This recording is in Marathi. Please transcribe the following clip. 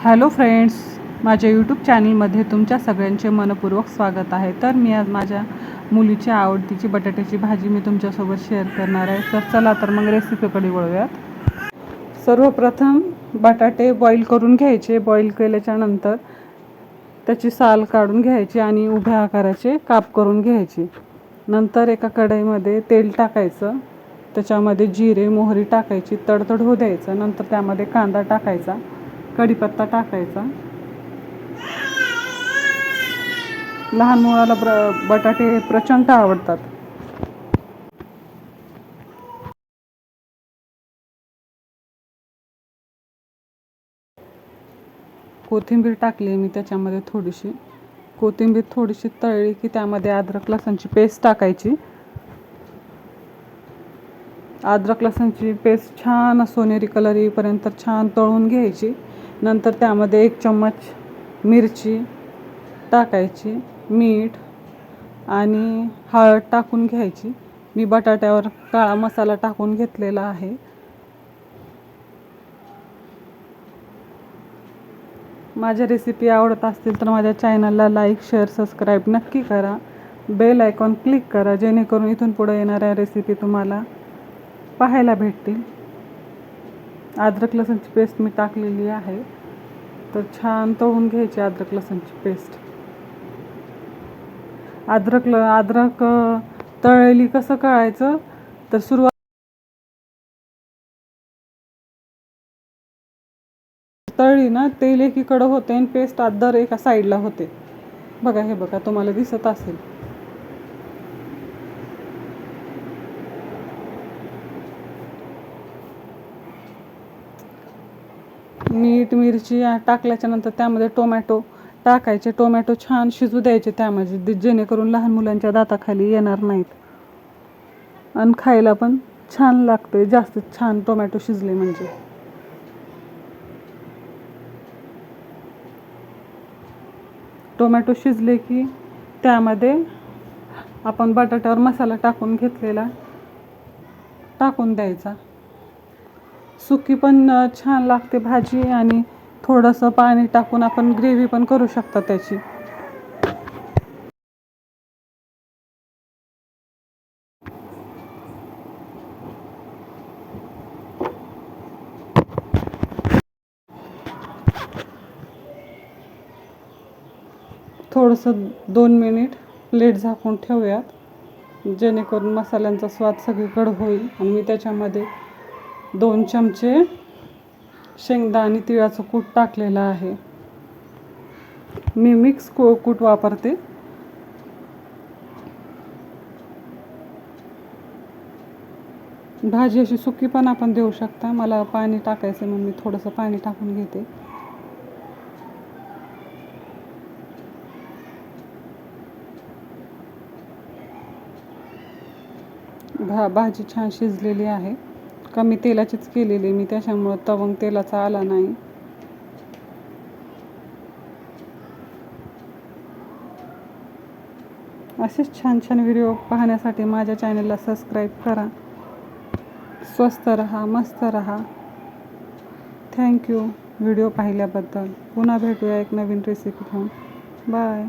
हॅलो फ्रेंड्स, माझ्या यूट्यूब चॅनलमध्ये तुमच्या सगळ्यांचे मनपूर्वक स्वागत आहे. तर मी आज माझ्या मुलीच्या आवडतीची बटाट्याची भाजी मी तुमच्यासोबत शेअर करणार आहे. तर चला तर मग रेसिपीकडे वळूयात. सर्वप्रथम बटाटे बॉईल करून घ्यायचे. बॉईल केल्याच्यानंतर त्याची साल काढून घ्यायची आणि उभ्या आकाराचे काप करून घ्यायचे. नंतर एका कढईमध्ये तेल टाकायचं, त्याच्यामध्ये जिरे मोहरी टाकायची, तडतड होऊ द्यायचं. नंतर त्यामध्ये कांदा टाकायचा, कढीपत्ता टाकायचा. लहान मुलाला बटाटे प्रचंड आवडतात. कोथिंबीर टाकली मी त्याच्यामध्ये थोडीशी. कोथिंबीर थोडीशी तळली की त्यामध्ये अद्रक लसणची पेस्ट टाकायची. अद्रक लसणची पेस्ट छान सोनेरी कलर येईपर्यंत छान तळून घ्यायची. नंतर त्यामध्ये 1 चम्मच मिरची टाकायची, मीठ आणि हळद टाकून घ्यायची. मी बटाट्यावर काळा मसाला टाकून घेतलेला आहे. माझ्या रेसिपी आवडत असतील तर माझ्या चॅनलला लाईक शेअर सबस्क्राईब नक्की करा. बेल आयकॉन क्लिक करा, जेणेकरून इथून पुढे येणाऱ्या रेसिपी तुम्हाला पाहायला भेटतील. अद्रक लसणची पेस्ट मी टाकलेली आहे, तर छान तळून घ्यायची अद्रक लसणची पेस्ट. अद्रक तळलेली कसं कळायचं तर तळली ना, तेल एकीकडं होते आणि पेस्ट अद्दर एका साईडला होते. बघा, हे बघा, तुम्हाला दिसत असेल. मीठ मिरची टाकल्याच्या नंतर त्यामध्ये टोमॅटो टाकायचे. टोमॅटो छान शिजू द्यायचे त्यामध्ये, जेणेकरून लहान मुलांच्या दाताखाली येणार नाहीत आणि खायला पण छान लागते. जास्त छान टोमॅटो शिजले म्हणजे. टोमॅटो शिजले की त्यामध्ये आपण बटाट्यावर मसाला टाकून घेतलेला टाकून द्यायचा. सुकी पण छान लागते भाजी आणि थोडंसं पाणी टाकून आपण ग्रेव्ही पण करू शकता त्याची. थोडंसं 2 मिनिट प्लेट झाकून ठेवूयात, जेणेकरून मसाल्यांचा स्वाद सगळीकडे होईल. आणि मी त्याच्यामध्ये 2 चमचे शेंगदाणे तिळाचं कूट टाकलेलं आहे. मी मिक्स कूट वापरते. भाजी अशी सुकी पण आपण देऊ शकता. मला पाणी टाकायचं म्हणून मी थोडंसं पाणी टाकून घेते. भाजी छान शिजलेली आहे. कमी तेलाचीच केलेली मी, त्याच्यामुळं तवंग तेलाचा आला नाही. असेच छान छान व्हिडिओ पाहण्यासाठी माझ्या चॅनलला सबस्क्राईब करा. स्वस्त रहा, मस्त रहा. थँक्यू व्हिडिओ पाहिल्याबद्दल. पुन्हा भेटूया एक नवीन रेसिपी घेऊन. बाय.